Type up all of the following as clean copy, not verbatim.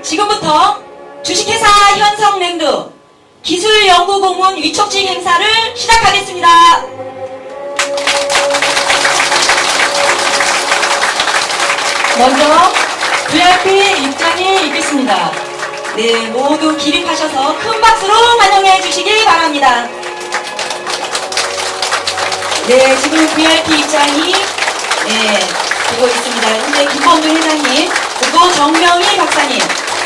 지금부터 주식회사 현성랜드 기술연구고문 위촉직 행사를 시작하겠습니다. 먼저 VIP 입장이 있겠습니다. 네, 모두 기립하셔서 큰 박수로 환영해 주시기 바랍니다. 네, 지금 VIP 입장이 되고 있습니다. 현재 김범준 회장님, 그리고 정명희 박사님,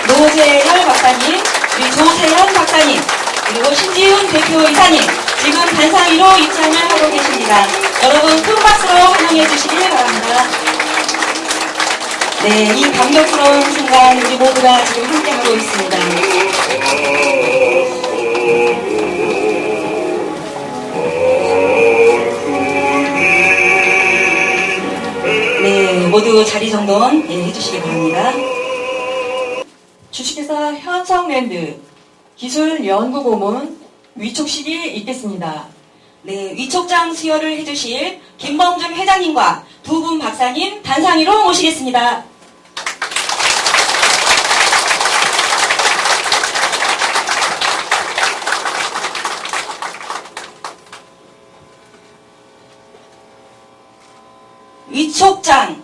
노재열 박사님, 그리고 조세현 박사님, 그리고 신지훈 대표이사님 지금 단상위로 입장을 하고 계십니다. 여러분 큰 박수로 환영해 주시길 바랍니다. 네, 이 감격스러운 순간 우리 모두가 지금 함께하고 있습니다. 네, 모두 자리 정돈 해주시기 바랍니다. 주식회사 현성랜드 기술연구고문 위촉식이 있겠습니다. 네, 위촉장 수여를 해주실 김범준 회장님과 두 분 박사님 단상위로 모시겠습니다. 위촉장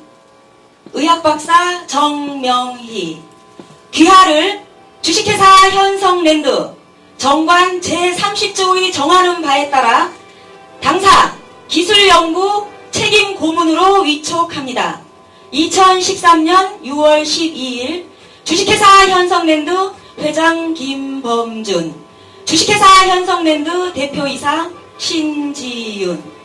의학박사 정명희, 귀하를 주식회사 현성랜드 정관 제30조의 정하는 바에 따라 당사 기술연구 책임고문으로 위촉합니다. 2013년 6월 12일 주식회사 현성랜드 회장 김범준, 주식회사 현성랜드 대표이사 신지윤.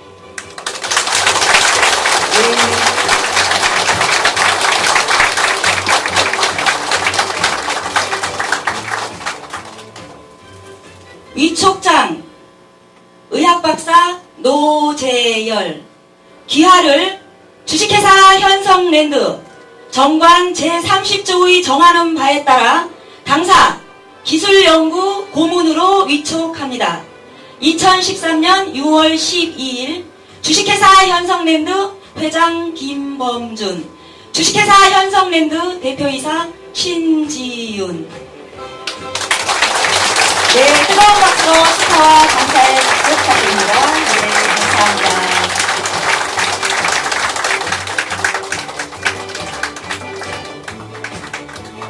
위촉장 의학박사 노재열, 귀하를 주식회사 현성랜드 정관 제30조의 정하는 바에 따라 당사 기술연구 고문으로 위촉합니다. 2013년 6월 12일 주식회사 현성랜드 회장 김범준, 주식회사 현성랜드 대표이사 신지윤. 네, 뜨거운 박수로 축하와 감사의 박수 부탁드립니다. 네, 감사합니다.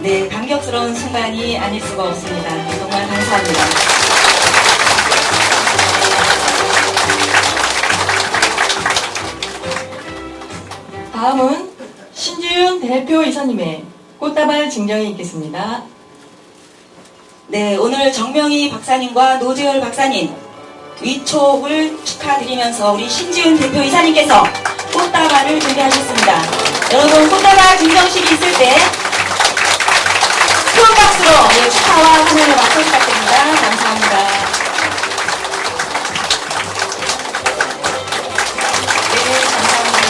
네, 감격스러운 순간이 아닐 수가 없습니다. 정말 감사합니다. 다음은 신지윤 대표이사님의 꽃다발 증정이 있겠습니다. 네, 오늘 정명희 박사님과 노재열 박사님 위촉을 축하드리면서 우리 신지훈 대표이사님께서 꽃다발을 준비하셨습니다. 여러분 꽃다발 증정식이 있을 때 큰 박수로 축하와 환영의 박수 부탁드립니다. 감사합니다. 네, 감사합니다.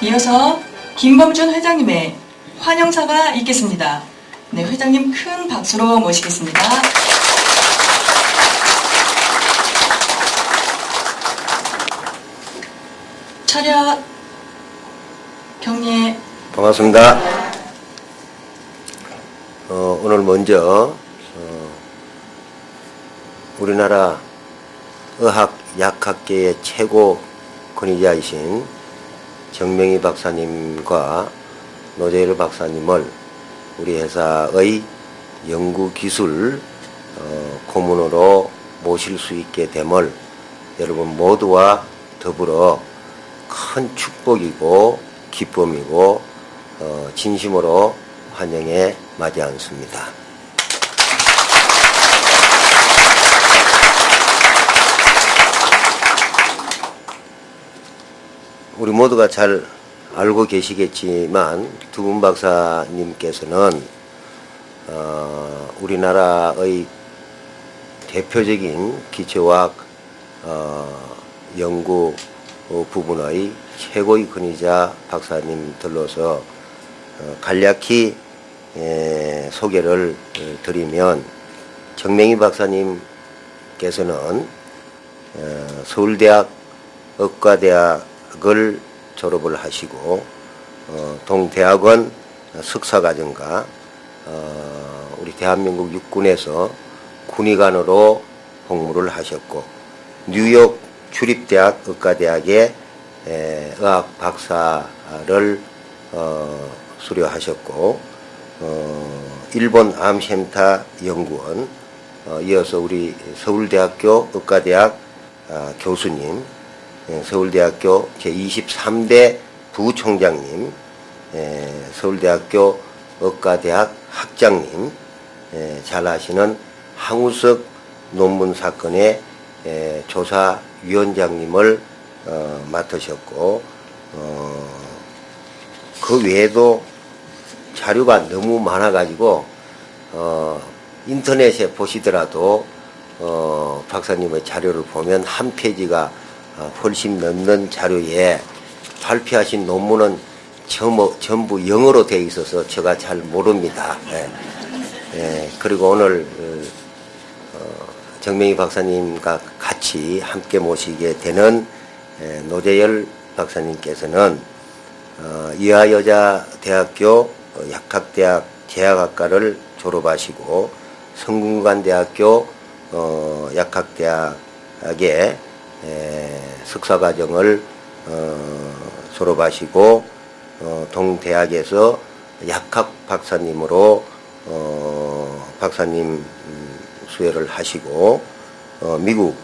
이어서 김범준 회장님의 환영사가 있겠습니다. 네, 회장님 큰 박수로 모시겠습니다. 차렷 경례. 반갑습니다. 오늘 먼저 우리나라 의학약학계의 최고 권위자이신 정명희 박사님과 노재열 박사님을 우리 회사의 연구기술 고문으로 모실 수 있게 됨을 여러분 모두와 더불어 큰 축복이고 기쁨이고 진심으로 환영해 맞이 않습니다. 우리 모두가 잘 알고 계시겠지만 두 분 박사님께서는 우리나라의 대표적인 기초과학 연구 부분의 최고의 권위자 박사님들로서 간략히 소개를 드리면 정명희 박사님께서는 서울대학 의과대학을 졸업을 하시고 동대학원 석사과정과 우리 대한민국 육군에서 군의관으로 복무를 하셨고 뉴욕 주립대학 의과대학의 의학 박사를 수료하셨고 일본 암센터 연구원 이어서 우리 서울대학교 의과대학 교수님, 서울대학교 제23대 부총장님, 서울대학교 의과대학 학장님, 잘 아시는 항우석 논문 사건의 조사위원장님을 맡으셨고 그 외에도 자료가 너무 많아가지고 인터넷에 보시더라도 박사님의 자료를 보면 한 페이지가 훨씬 넘는 자료에 발표하신 논문은 전부 영어로 되어 있어서 제가 잘 모릅니다. 그리고 오늘 정명희 박사님과 같이 함께 모시게 되는 노재열 박사님께서는 이화여자대학교 약학대학 제약학과를 졸업하시고 성균관대학교 약학대학의 석사과정을 졸업하시고 동대학에서 약학 박사님으로 박사님 수여를 하시고 미국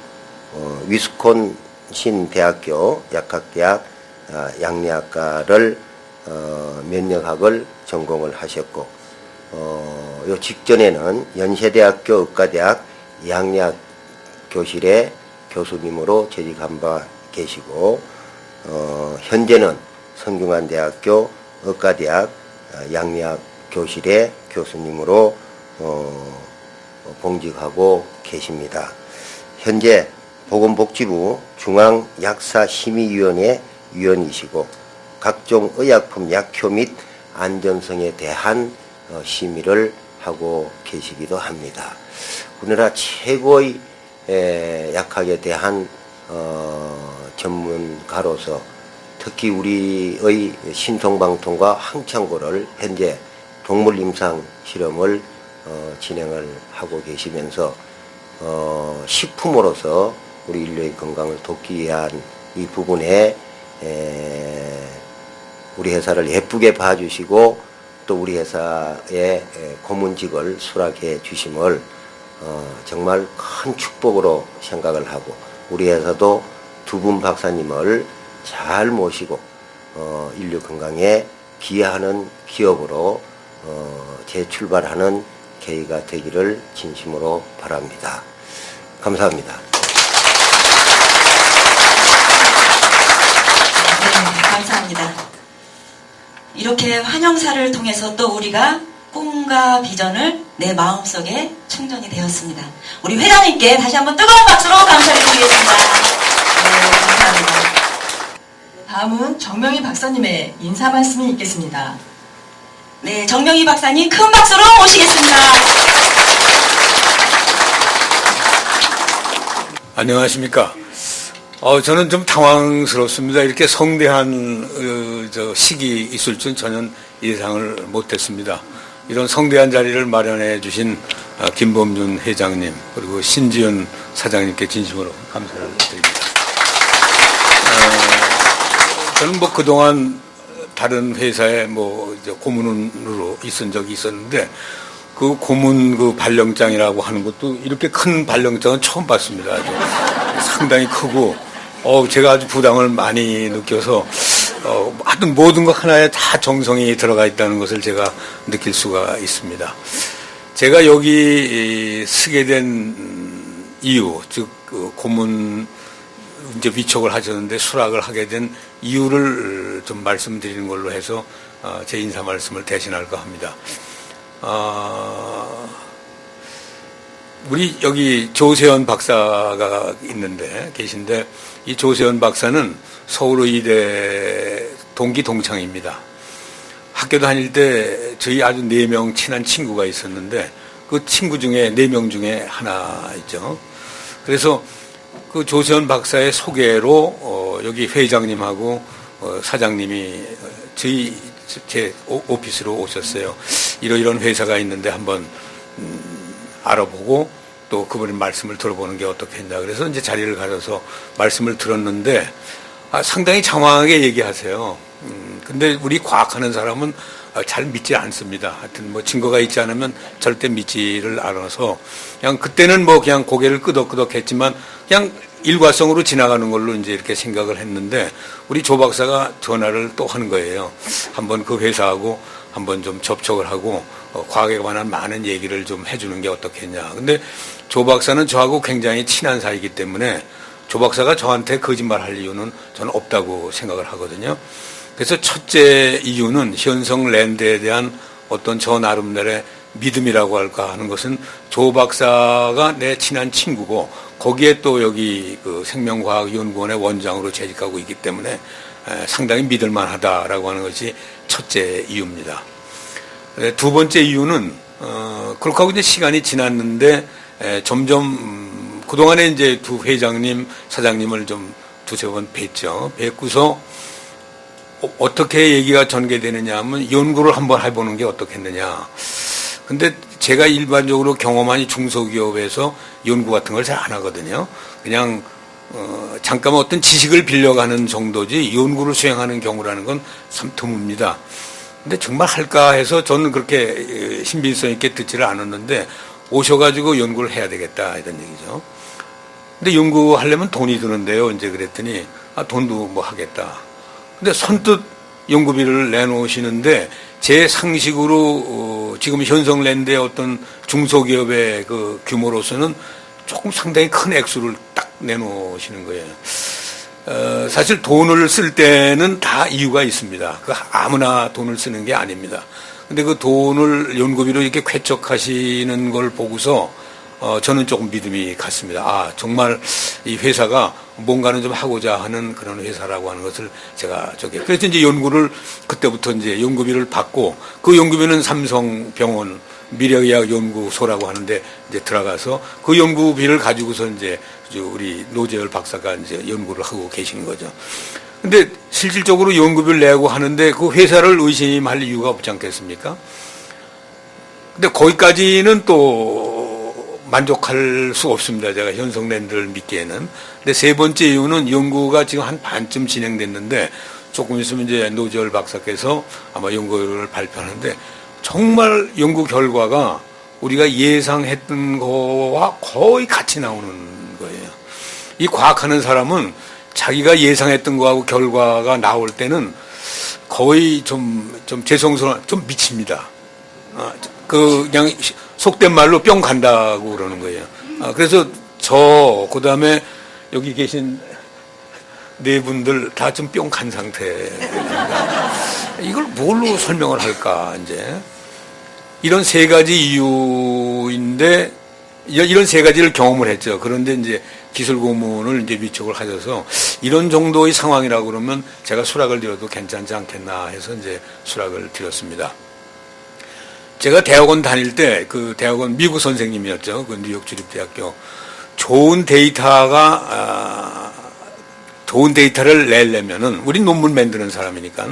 위스콘신 대학교 약학대학 양리학과를 면역학을 전공을 하셨고 요 직전에는 연세대학교 의과대학 양리학 교실의 교수님으로 재직한 바 계시고 현재는 성균관대학교 의과대학 양리학 교실의 교수님으로 봉직하고 계십니다. 현재 보건복지부 중앙약사심의위원회 위원이시고 각종 의약품 약효 및 안전성에 대한 심의를 하고 계시기도 합니다. 우리나라 최고의 약학에 대한 전문가로서 특히 우리의 신통방통과 황창고를 현재 동물 임상 실험을 진행을 하고 계시면서 식품으로서 우리 인류의 건강을 돕기 위한 이 부분에 우리 회사를 예쁘게 봐주시고 또 우리 회사의 고문직을 수락해 주심을 정말 큰 축복으로 생각을 하고 우리 회사도 두 분 박사님을 잘 모시고 인류 건강에 기여하는 기업으로 재출발하는 계기가 되기를 진심으로 바랍니다. 감사합니다. 네, 감사합니다. 이렇게 환영사를 통해서 또 우리가 꿈과 비전을 내 마음속에 충전이 되었습니다. 우리 회장님께 다시 한번 뜨거운 박수로 감사를 드리겠습니다. 네, 감사합니다. 다음은 정명희 박사님의 인사 말씀이 있겠습니다. 네, 정명희 박사님 큰 박수로 모시겠습니다. 안녕하십니까. 저는 좀 당황스럽습니다. 이렇게 성대한 식이 있을 줄 전혀 예상을 못했습니다. 이런 성대한 자리를 마련해 주신 김범준 회장님 그리고 신지연 사장님께 진심으로 감사를 드립니다. 저는 그동안 다른 회사에 고문으로 있은 적이 있었는데 그 고문 그 발령장이라고 하는 것도 이렇게 큰 발령장은 처음 봤습니다. 아주 상당히 크고 제가 아주 부담을 많이 느껴서 하여튼 모든 것 하나에 다 정성이 들어가 있다는 것을 제가 느낄 수가 있습니다. 제가 여기 쓰게 된 이유, 즉 고문 이제 위촉을 하셨는데 수락을 하게 된 이유를 좀 말씀드리는 걸로 해서 제 인사 말씀을 대신할까 합니다. 우리 여기 조세현 박사가 계신데 이 조세현 박사는 서울의대 동기 동창입니다. 학교 다닐 때 저희 아주 4명 친한 친구가 있었는데 그 친구 중에 4명 중에 하나 있죠. 그래서 그 조세현 박사의 소개로 여기 회장님하고 사장님이 제 오피스로 오셨어요. 이런 회사가 있는데 한번 알아보고 또 그분의 말씀을 들어보는 게 어떻겠냐. 그래서 이제 자리를 가져서 말씀을 들었는데 상당히 장황하게 얘기하세요. 근데 우리 과학하는 사람은 잘 믿지 않습니다. 하여튼 뭐 증거가 있지 않으면 절대 믿지를 않아서 그냥 그때는 뭐 그냥 고개를 끄덕끄덕 했지만 그냥 일과성으로 지나가는 걸로 이제 이렇게 생각을 했는데 우리 조 박사가 전화를 또 하는 거예요. 한번 그 회사하고 한번 좀 접촉을 하고 과학에 관한 많은 얘기를 좀 해주는 게 어떻겠냐. 근데 조 박사는 저하고 굉장히 친한 사이이기 때문에 조 박사가 저한테 거짓말 할 이유는 저는 없다고 생각을 하거든요. 그래서 첫째 이유는 현성랜드에 대한 어떤 저 나름대로의 믿음이라고 할까 하는 것은 조 박사가 내 친한 친구고 거기에 또 여기 그 생명과학연구원의 원장으로 재직하고 있기 때문에 상당히 믿을만 하다라고 하는 것이 첫째 이유입니다. 두 번째 이유는 그렇게 하고 이제 시간이 지났는데 점점 그동안에 이제 두 회장님, 사장님을 좀 두세 번 뵀죠. 뵙고서 어떻게 얘기가 전개되느냐 하면 연구를 한번 해보는 게 어떻겠느냐. 근데 제가 일반적으로 경험한 이 중소기업에서 연구 같은 걸 잘 안 하거든요. 그냥 잠깐 어떤 지식을 빌려가는 정도지 연구를 수행하는 경우라는 건 참 드뭅니다. 근데 정말 할까 해서 저는 그렇게 신빙성 있게 듣지를 않았는데 오셔가지고 연구를 해야 되겠다 이런 얘기죠. 근데 연구하려면 돈이 드는데요. 이제 그랬더니 돈도 뭐 하겠다. 근데 선뜻 연구비를 내놓으시는데 제 상식으로 지금 현성랜드의 어떤 중소기업의 그 규모로서는 조금 상당히 큰 액수를 딱 내놓으시는 거예요. 사실 돈을 쓸 때는 다 이유가 있습니다. 그 아무나 돈을 쓰는 게 아닙니다. 근데 그 돈을 연구비로 이렇게 쾌척하시는 걸 보고서 저는 조금 믿음이 갔습니다. 정말 이 회사가 뭔가는 좀 하고자 하는 그런 회사라고 하는 것을 제가 그래서 이제 연구를 그때부터 이제 연구비를 받고 그 연구비는 삼성병원 미래의학 연구소라고 하는데 이제 들어가서 그 연구비를 가지고서 이제 우리 노재열 박사가 이제 연구를 하고 계시는 거죠. 근데 실질적으로 연구비를 내고 하는데 그 회사를 의심할 이유가 없지 않겠습니까? 근데 거기까지는 또 만족할 수 없습니다. 제가 현성랜드를 믿기에는. 근데 세 번째 이유는 연구가 지금 한 반쯤 진행됐는데 조금 있으면 이제 노재열 박사께서 아마 연구를 발표하는데 정말 연구 결과가 우리가 예상했던 거와 거의 같이 나오는 거예요. 이 과학하는 사람은 자기가 예상했던 거하고 결과가 나올 때는 거의 좀 죄송스러운, 좀 미칩니다. 그냥 속된 말로 뿅 간다고 그러는 거예요. 그래서 그 다음에 여기 계신 네 분들 다 좀 뿅 간 상태. 이걸 뭘로 설명을 할까, 이제. 이런 세 가지 이유인데, 이런 세 가지를 경험을 했죠. 그런데 이제 기술 고문을 이제 위촉을 하셔서 이런 정도의 상황이라고 그러면 제가 수락을 드려도 괜찮지 않겠나 해서 이제 수락을 드렸습니다. 제가 대학원 다닐 때 그 대학원 미국 선생님이었죠. 그 뉴욕 주립대학교. 좋은 데이터를 내려면은 우리 논문 만드는 사람이니까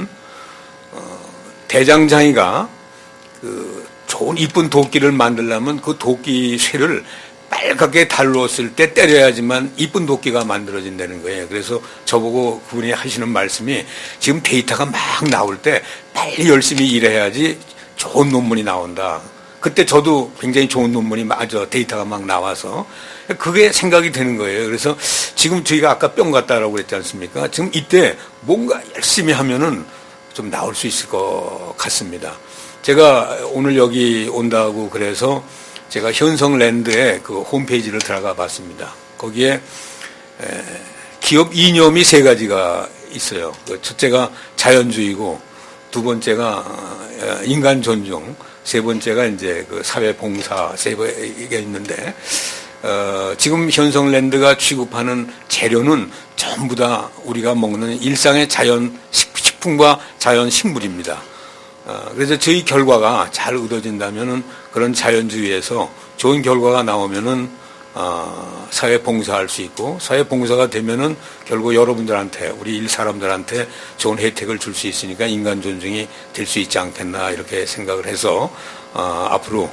대장장이가 그 좋은 이쁜 도끼를 만들려면 그 도끼 쇠를 빨갛게 달루었을 때 때려야지만 이쁜 도끼가 만들어진다는 거예요. 그래서 저보고 그분이 하시는 말씀이 지금 데이터가 막 나올 때 빨리 열심히 일해야지 좋은 논문이 나온다. 그때 저도 굉장히 좋은 논문이 데이터가 막 나와서 그게 생각이 되는 거예요. 그래서 지금 저희가 아까 뿅 갔다라고 그랬지 않습니까? 지금 이때 뭔가 열심히 하면은 좀 나올 수 있을 것 같습니다. 제가 오늘 여기 온다고 그래서 제가 현성랜드의 그 홈페이지를 들어가 봤습니다. 거기에 기업 이념이 세 가지가 있어요. 첫째가 자연주의고, 두 번째가 인간 존중, 세 번째가 이제 그 사회 봉사 세 개가 있는데, 지금 현성랜드가 취급하는 재료는 전부 다 우리가 먹는 일상의 자연 식품과 자연 식물입니다. 그래서 저희 결과가 잘 얻어진다면은 그런 자연주의에서 좋은 결과가 나오면은 사회 봉사할 수 있고 사회 봉사가 되면은 결국 여러분들한테 우리 일 사람들한테 좋은 혜택을 줄 수 있으니까 인간 존중이 될 수 있지 않겠나 이렇게 생각을 해서 앞으로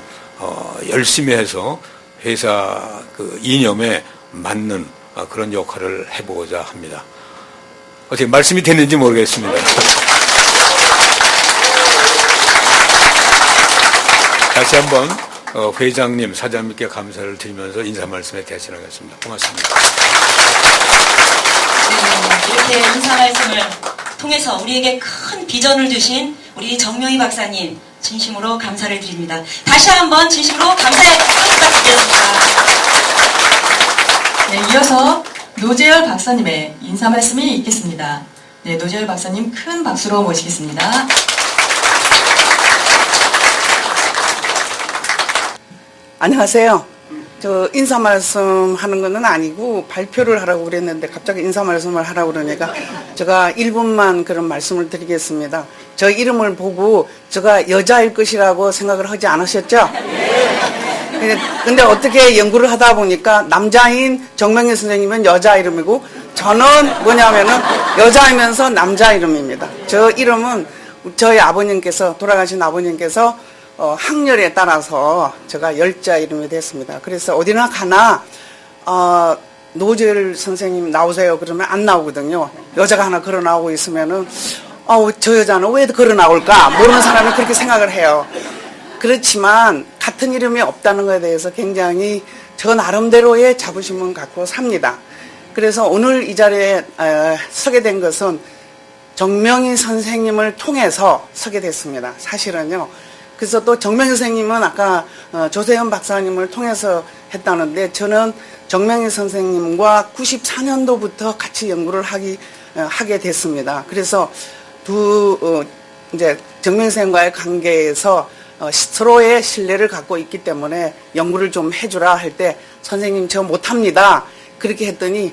열심히 해서 회사 그 이념에 맞는 그런 역할을 해보고자 합니다. 어떻게 말씀이 됐는지 모르겠습니다. 다시 한번 회장님, 사장님께 감사를 드리면서 인사 말씀에 대신하겠습니다. 고맙습니다. 이렇게 인사 말씀을 통해서 우리에게 큰 비전을 주신 우리 정명희 박사님 진심으로 감사를 드립니다. 다시 한번 진심으로 감사의 박수 부탁드리겠습니다. 네, 이어서 노재열 박사님의 인사 말씀이 있겠습니다. 네, 노재열 박사님 큰 박수로 모시겠습니다. 안녕하세요. 저 인사 말씀 하는 거는 아니고 발표를 하라고 그랬는데 갑자기 인사 말씀을 하라고 그러니까 제가 1분만 그런 말씀을 드리겠습니다. 저 이름을 보고 제가 여자일 것이라고 생각을 하지 않으셨죠? 근데 어떻게 연구를 하다 보니까 남자인 정명희 선생님은 여자 이름이고 저는 뭐냐면은 여자이면서 남자 이름입니다. 저 이름은 저희 아버님께서 돌아가신 아버님께서 학렬에 따라서 제가 열자 이름이 됐습니다. 그래서 어디나 가나 노재열 선생님 나오세요 그러면 안 나오거든요. 여자가 하나 걸어 나오고 있으면은 저 여자는 왜 걸어 나올까 모르는 사람은 그렇게 생각을 해요. 그렇지만 같은 이름이 없다는 것에 대해서 굉장히 저 나름대로의 자부심은 갖고 삽니다. 그래서 오늘 이 자리에 서게 된 것은 정명희 선생님을 통해서 서게 됐습니다. 사실은요. 그래서 또 정명희 선생님은 아까 조세현 박사님을 통해서 했다는데 저는 정명희 선생님과 94년도부터 같이 연구를 하게 됐습니다. 그래서 이제 정명희 선생님과의 관계에서 서로의 신뢰를 갖고 있기 때문에 연구를 좀 해주라 할 때 선생님 저 못합니다. 그렇게 했더니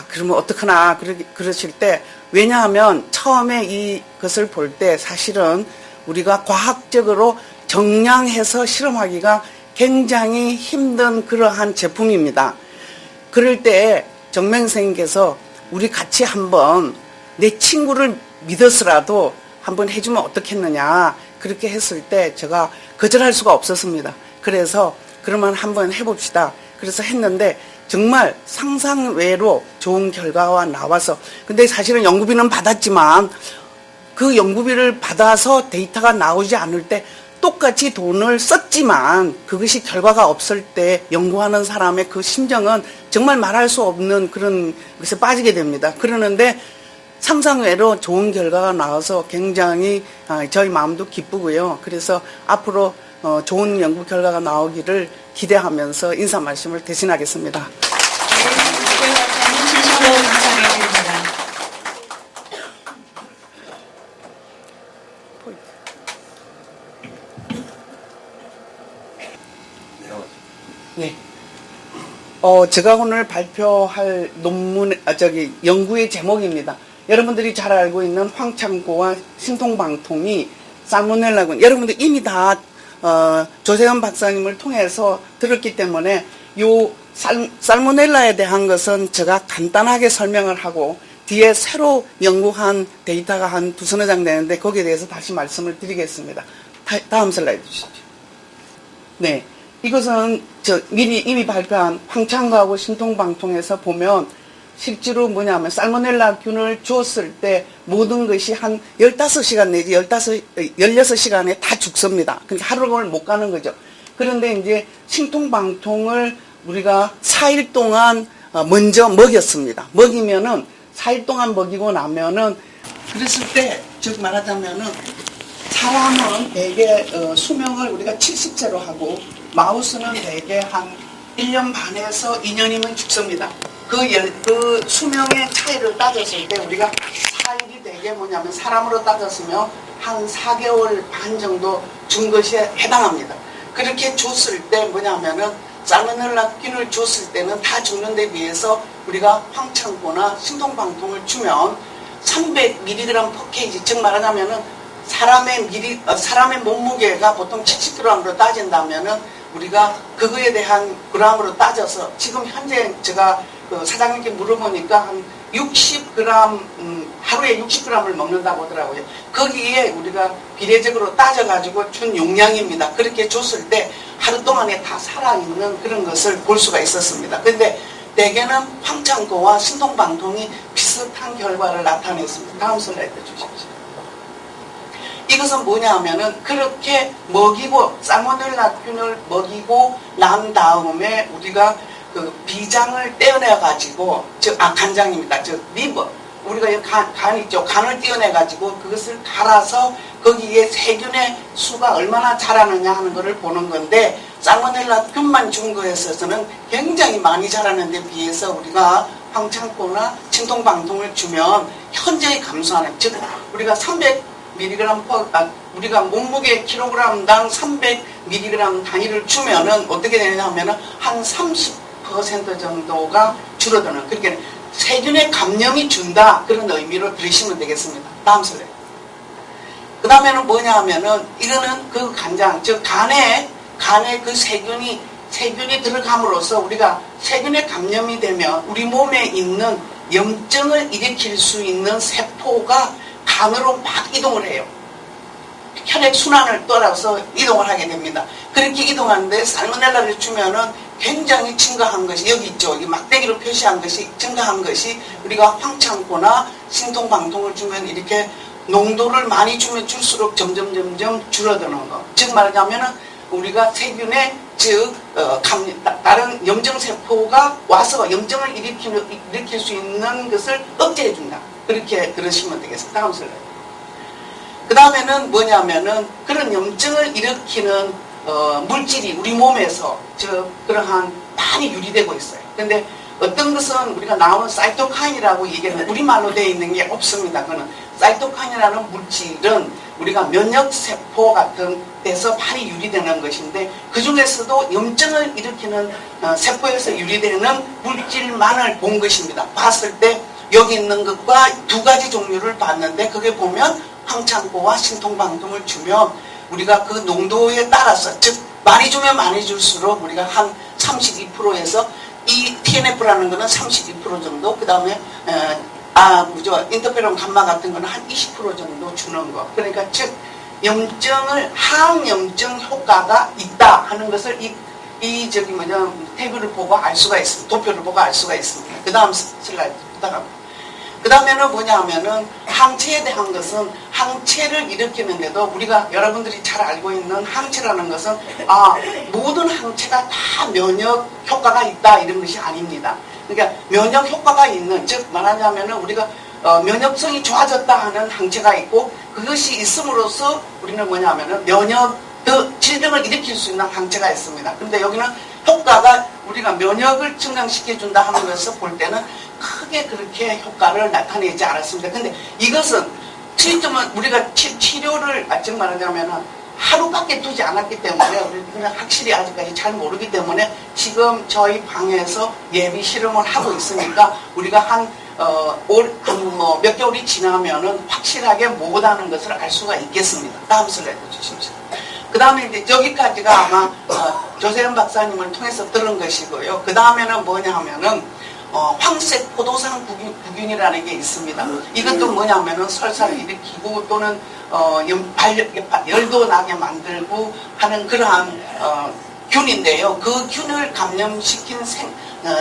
그러면 어떡하나 그러실 때 왜냐하면 처음에 이것을 볼 때 사실은 우리가 과학적으로 정량해서 실험하기가 굉장히 힘든 그러한 제품입니다. 그럴 때 정명 선생님께서 우리 같이 한번 내 친구를 믿어서라도 한번 해주면 어떻겠느냐 그렇게 했을 때 제가 거절할 수가 없었습니다. 그래서 그러면 한번 해봅시다. 그래서 했는데 정말 상상외로 좋은 결과가 나와서 근데 사실은 연구비는 받았지만 그 연구비를 받아서 데이터가 나오지 않을 때 똑같이 돈을 썼지만 그것이 결과가 없을 때 연구하는 사람의 그 심정은 정말 말할 수 없는 그런 것에 빠지게 됩니다. 그러는데 상상외로 좋은 결과가 나와서 굉장히 저희 마음도 기쁘고요. 그래서 앞으로 좋은 연구 결과가 나오기를 기대하면서 인사 말씀을 대신하겠습니다. 네, 박사님 진심으로 감사를 드립니다. 네. 제가 오늘 발표할 연구의 제목입니다. 여러분들이 잘 알고 있는 황창고와 신통방통이 살모넬라군. 여러분들 이미 다 조세현 박사님을 통해서 들었기 때문에 요 살모넬라에 대한 것은 제가 간단하게 설명을 하고 뒤에 새로 연구한 데이터가 한 2-3여 장 되는데 거기에 대해서 다시 말씀을 드리겠습니다. 다음 슬라이드 주시죠. 네. 이것은 미리 이미 발표한 황창고하고 신통방통에서 보면 실제로 뭐냐면 살모넬라균을 줬을 때 모든 것이 한 15시간 내지 16시간에 다 죽습니다. 그러니까 하루를 못 가는 거죠. 그런데 이제 신통방통을 우리가 4일 동안 먼저 먹였습니다. 먹이면은 4일 동안 먹이고 나면은 그랬을 때 즉 말하자면은 사람은 대개 수명을 우리가 70세로 하고 마우스는 대개 한 1년 반에서 2년이면 죽습니다. 그 수명의 차이를 따졌을 때 우리가 4일이 되게 뭐냐면 사람으로 따졌으면 한 4개월 반 정도 준 것에 해당합니다. 그렇게 줬을 때 뭐냐면은 살모넬라균을 줬을 때는 다 죽는 데 비해서 우리가 황창고나 신통방통을 주면 300mg per kg 즉 말하자면은 사람의 몸무게가 보통 70g으로 따진다면은 우리가 그거에 대한 그램으로 따져서 지금 현재 제가 그 사장님께 물어보니까 한 60g, 하루에 60g을 먹는다고 하더라고요. 거기에 우리가 비례적으로 따져가지고 준 용량입니다. 그렇게 줬을 때 하루 동안에 다 살아있는 그런 것을 볼 수가 있었습니다. 근데 대개는 황창고와 신통방통이 비슷한 결과를 나타냈습니다. 다음 슬라이드 주십시오. 이것은 뭐냐 하면은 그렇게 먹이고 살모넬라균을 먹이고 난 다음에 우리가 그 비장을 떼어내 가지고 간장입니다. 리버 우리가 간 있죠. 간을 떼어내 가지고 그것을 갈아서 거기에 세균의 수가 얼마나 자라느냐 하는 것을 보는 건데 살모넬라균만 준 거에 있어서는 굉장히 많이 자라는 데 비해서 우리가 황창고나 신통방통을 주면 현저히 감소하는 즉 우리가 300mg 우리가 몸무게 킬로그램당 300mg 단위를 주면은 어떻게 되느냐 하면은 한 30% 정도가 줄어드는 그렇게 세균의 감염이 준다 그런 의미로 들으시면 되겠습니다. 다음 슬라이드. 그 다음에는 뭐냐 하면은 이거는 그 간장 즉 간에 그 세균이 들어감으로써 우리가 세균에 감염이 되면 우리 몸에 있는 염증을 일으킬 수 있는 세포가 간으로 막 이동을 해요. 혈액 순환을 따라서 이동을 하게 됩니다. 그렇게 이동하는데 살모넬라를 주면은 굉장히 증가한 것이 여기 있죠. 이 막대기로 표시한 것이 증가한 것이 우리가 황창고나 신통방통을 주면 이렇게 농도를 많이 주면 줄수록 점점 줄어드는 거. 즉 말하자면은 우리가 세균의 다른 염증세포가 와서 염증을 일으킬 수 있는 것을 억제해준다. 그렇게 들으시면 되겠습니다. 다음 슬라이드. 그 다음에는 뭐냐면은 그런 염증을 일으키는 물질이 우리 몸에서 그러한 많이 유리되고 있어요. 근데 어떤 것은 우리가 나오는 사이토카인이라고 얘기하는 우리말로 되어 있는 게 없습니다. 그거는 사이토카인이라는 물질은 우리가 면역세포 같은 데서 많이 유리되는 것인데 그 중에서도 염증을 일으키는 세포에서 유리되는 물질만을 본 것입니다. 봤을 때 여기 있는 것과 두 가지 종류를 봤는데 그게 보면 황창고와 신통방통을 주면 우리가 그 농도에 따라서 즉 많이 주면 많이 줄수록 우리가 한 32%에서 이 TNF라는 거는 32% 정도 그 다음에 인터페론 감마 같은 거는 한 20% 정도 주는 거. 그러니까 즉 항염증 효과가 있다 하는 것을 태그를 보고 알 수가 있습니다. 도표를 보고 알 수가 있습니다. 그 다음 슬라이드 부탁합니다. 그 다음에는 뭐냐 하면은 항체에 대한 것은 항체를 일으키는데도 우리가 여러분들이 잘 알고 있는 항체라는 것은 모든 항체가 다 면역 효과가 있다 이런 것이 아닙니다. 그러니까 면역 효과가 있는 즉 말하자면은 우리가 면역성이 좋아졌다 하는 항체가 있고 그것이 있음으로써 우리는 뭐냐 하면은 질병을 일으킬 수 있는 항체가 있습니다. 그런데 여기는 효과가 우리가 면역을 증강시켜준다 하는 것을 볼 때는 크게 그렇게 효과를 나타내지 않았습니다. 근데 이것은 우리가 치료를 지금 말하자면 하루밖에 두지 않았기 때문에 우리는 확실히 아직까지 잘 모르기 때문에 지금 저희 방에서 예비 실험을 하고 있으니까 우리가 몇 개월이 지나면은 확실하게 뭐라는 것을 알 수가 있겠습니다. 다음 슬라이드 주십시오. 그 다음에 이제 여기까지가 아마 조세현 박사님을 통해서 들은 것이고요. 그 다음에는 뭐냐 하면은 황색 포도상 구균이라는 게 있습니다. 이것도 뭐냐 하면은 설사를 일으키고 또는 열도 나게 만들고 하는 그러한 균인데요. 그 균을 감염시킨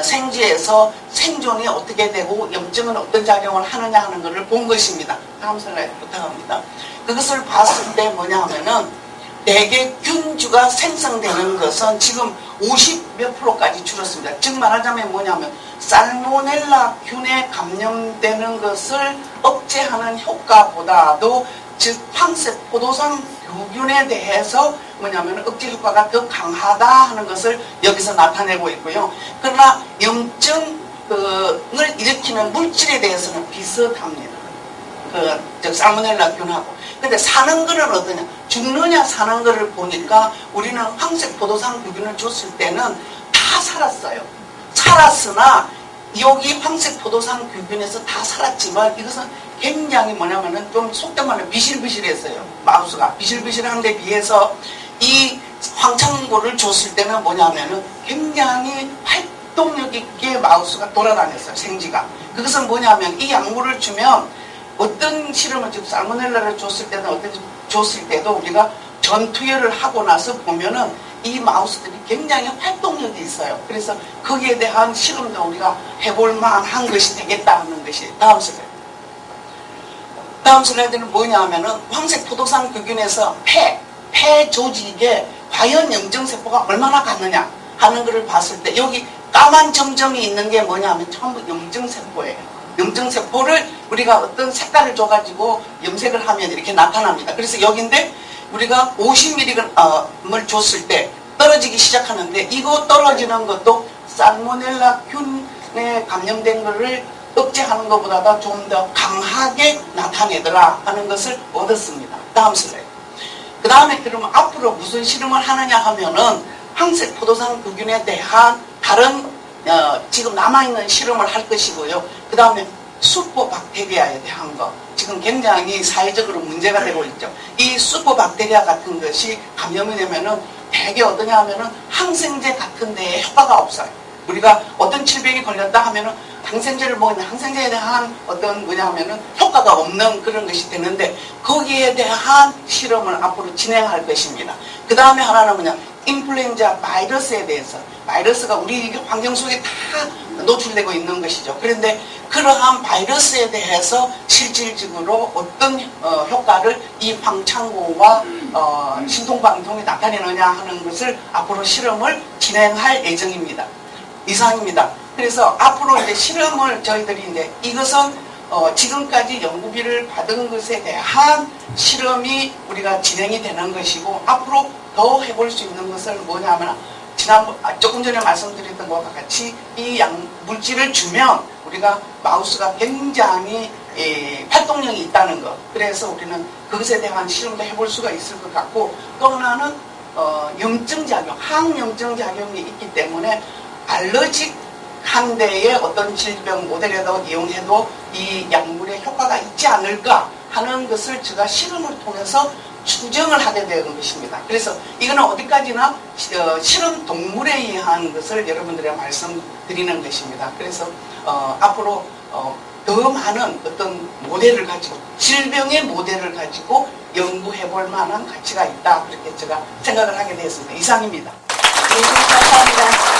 생쥐에서 생존이 어떻게 되고 염증은 어떤 작용을 하느냐 하는 것을 본 것입니다. 다음 슬라이드 부탁합니다. 그것을 봤을 때 뭐냐 하면은 대개 균주가 생성되는 것은 지금 50몇 %까지 줄었습니다. 즉 말하자면 뭐냐면 살모넬라 균에 감염되는 것을 억제하는 효과보다도 즉 황색 포도상 균에 대해서 뭐냐면 억제 효과가 더 강하다 하는 것을 여기서 나타내고 있고요. 그러나 염증을 일으키는 물질에 대해서는 비슷합니다. 살모넬라 균하고. 근데 사는 거는 어떠냐? 죽느냐 사는 거를 보니까 우리는 황색 포도상 균을 줬을 때는 다 살았어요. 살았으나 여기 황색 포도상 규균에서 다 살았지만 이것은 굉장히 뭐냐면은 좀 속된 말로 비실비실했어요. 마우스가 비실비실한 데 비해서 이 황창고를 줬을 때는 뭐냐면은 굉장히 활동력 있게 마우스가 돌아다녔어요. 생쥐가. 그것은 뭐냐면 이 약물을 주면 어떤 실험을 지금 살모넬라를 줬을 때는 줬을 때도 우리가 전투열을 하고 나서 보면은 이 마우스들이 굉장히 활동력이 있어요. 그래서 거기에 대한 실험도 우리가 해볼 만한 것이 되겠다 하는 것이 다음 슬라이드. 다음 슬라이드는 뭐냐 하면은 황색 포도상 규균에서 폐 조직에 과연 염증세포가 얼마나 갔느냐 하는 것을 봤을 때 여기 까만 점점이 있는 게 뭐냐 하면 전부 염증세포예요. 염증세포를 우리가 어떤 색깔을 줘가지고 염색을 하면 이렇게 나타납니다. 그래서 여기인데 우리가 50mg을 줬을 때 떨어지기 시작하는데 이거 떨어지는 것도 살모넬라 균에 감염된 것을 억제하는 것보다 좀 더 강하게 나타내더라 하는 것을 얻었습니다. 다음 슬라이드. 그 다음에 그러면 앞으로 무슨 실험을 하느냐 하면은 황색 포도상 규균에 대한 다른 지금 남아있는 실험을 할 것이고요. 그 다음에 수포박테리아에 대한 거 지금 굉장히 사회적으로 문제가 되고 있죠. 이 수포박테리아 같은 것이 감염이 되면은 대개 어떠냐 하면은 항생제 같은 데에 효과가 없어요. 우리가 어떤 질병이 걸렸다 하면은 항생제를 먹으면 항생제에 대한 어떤 뭐냐 하면은 효과가 없는 그런 것이 되는데 거기에 대한 실험을 앞으로 진행할 것입니다. 그 다음에 하나는 뭐냐 인플루엔자 바이러스에 대해서 바이러스가 우리 환경 속에 다 노출되고 있는 것이죠. 그런데 그러한 바이러스에 대해서 실질적으로 어떤 효과를 이 황창고와 신통방통이 나타내느냐 하는 것을 앞으로 실험을 진행할 예정입니다. 이상입니다. 그래서 앞으로 이제 실험을 저희들이 이제 이것은 지금까지 연구비를 받은 것에 대한 실험이 우리가 진행이 되는 것이고 앞으로 더 해볼 수 있는 것을 뭐냐면 조금 전에 말씀드렸던 것과 같이 이 물질을 주면 우리가 마우스가 굉장히 활동력이 있다는 것. 그래서 우리는 그것에 대한 실험도 해볼 수가 있을 것 같고 또 하나는 염증작용, 항염증작용이 있기 때문에 알러직한 데에 어떤 질병 모델에도 이용해도 이 약물의 효과가 있지 않을까 하는 것을 제가 실험을 통해서 추정을 하게 되는 것입니다. 그래서 이거는 어디까지나 실험 동물에 의한 것을 여러분들에게 말씀드리는 것입니다. 그래서 앞으로 더 많은 어떤 모델을 가지고 질병의 모델을 가지고 연구해 볼 만한 가치가 있다 그렇게 제가 생각을 하게 되었습니다. 이상입니다. 네, 감사합니다.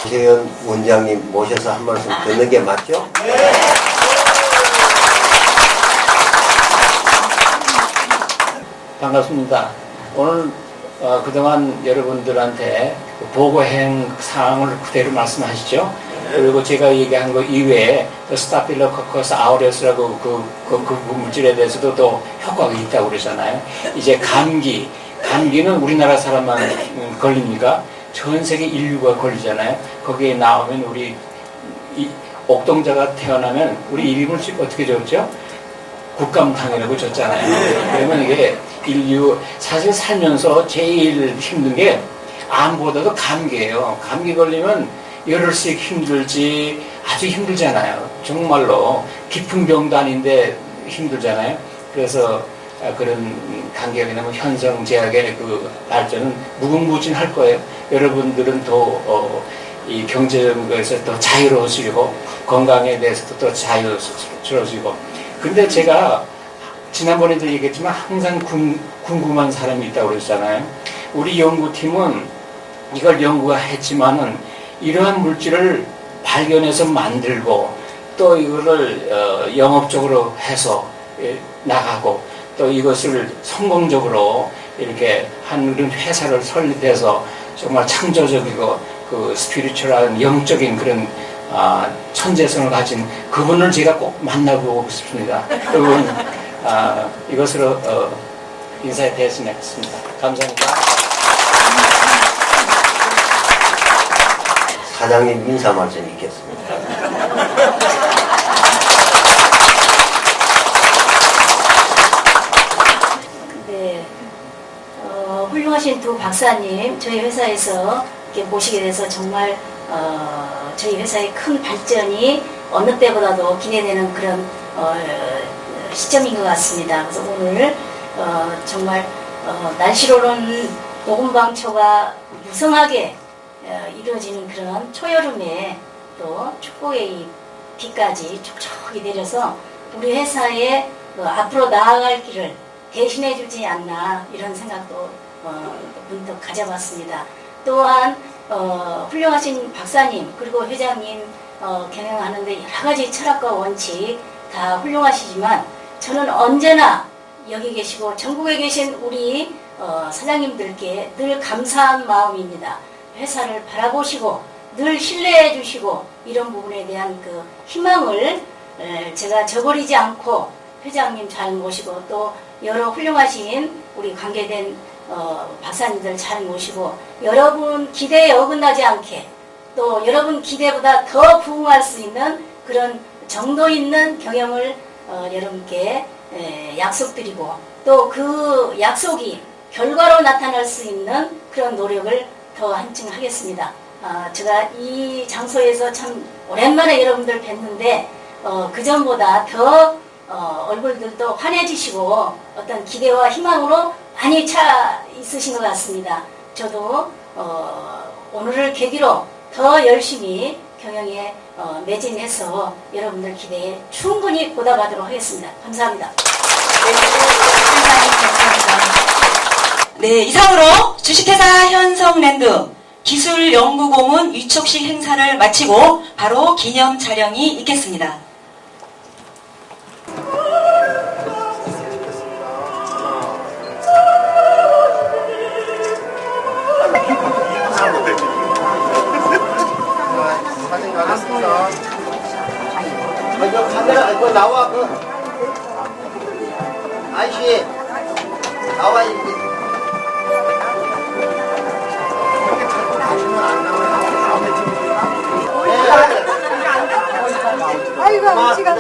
최현 원장님 모셔서 한 말씀 듣는 게 맞죠? 반갑습니다. 오늘 그동안 여러분들한테 보고행 사항을 그대로 말씀하시죠. 그리고 제가 얘기한 거 이외에 스타필로코커스 아우레우스라고 그 물질에 대해서도 또 효과가 있다고 그러잖아요. 이제 감기는 우리나라 사람만 걸립니까? 전 세계 인류가 걸리잖아요. 거기에 나오면 우리 옥동자가 태어나면 우리 이름을 어떻게 줬죠? 국감탕이라고 줬잖아요. 그러면 이게 인류 사실 살면서 제일 힘든 게 암보다도 감기예요. 감기 걸리면 열흘씩 힘들지 아주 힘들잖아요. 정말로 깊은 병도 아닌데 힘들잖아요. 그래서 그런 감기가 되면 현성제약의 그 발전은 무궁무진할 거예요. 여러분들은 더 이 경제적에서 더 자유로워지고 건강에 대해서도 더 자유로워지고. 근데 제가 지난번에도 얘기했지만 항상 궁금한 사람이 있다고 그랬잖아요. 우리 연구팀은 이걸 연구했지만은 이러한 물질을 발견해서 만들고 또 이거를 영업적으로 해서 나가고 또 이것을 성공적으로 이렇게 한 그런 회사를 설립해서 정말 창조적이고 그 스피리추얼한 영적인 그런 천재성을 가진 그분을 제가 꼭 만나보고 싶습니다. 그분 이것으로 인사에 대신하겠습니다. 감사합니다. 사장님 인사 말씀 있겠습니다. 네, 훌륭하신 두 박사님, 저희 회사에서 이렇게 모시게 돼서 정말 저희 회사의 큰 발전이 어느 때보다도 기대되는 그런 시점인 것 같습니다. 그래서 오늘 정말 날씨로는 복음방초가 무성하게 이루어지는 그런 초여름에 또 축복의 이 비까지 촉촉히 내려서 우리 회사의 앞으로 나아갈 길을 대신해 주지 않나 이런 생각도 문득 가져봤습니다. 또한 훌륭하신 박사님 그리고 회장님 경영하는데 여러 가지 철학과 원칙 다 훌륭하시지만 저는 언제나 여기 계시고 전국에 계신 우리 사장님들께 늘 감사한 마음입니다. 회사를 바라보시고 늘 신뢰해 주시고 이런 부분에 대한 그 희망을 제가 저버리지 않고 회장님 잘 모시고 또 여러 훌륭하신 우리 관계된 박사님들 잘 모시고 여러분 기대에 어긋나지 않게 또 여러분 기대보다 더 부응할 수 있는 그런 정도 있는 경영을 여러분께 약속드리고 또 그 약속이 결과로 나타날 수 있는 그런 노력을 더 한층 하겠습니다. 제가 이 장소에서 참 오랜만에 여러분들 뵀는데 그 전보다 더 얼굴들도 환해지시고 어떤 기대와 희망으로 많이 차 있으신 것 같습니다. 저도 오늘을 계기로 더 열심히 경영에 매진해서 여러분들 기대에 충분히 보답하도록 하겠습니다. 감사합니다. 네, 이상으로 주식회사 현성랜드 기술연구고문 위촉식 행사를 마치고 바로 기념 촬영이 있겠습니다. 사진 가겠습니다. 카메라 이거 나와 아이씨 나와 이렇게. 아이고, 시간.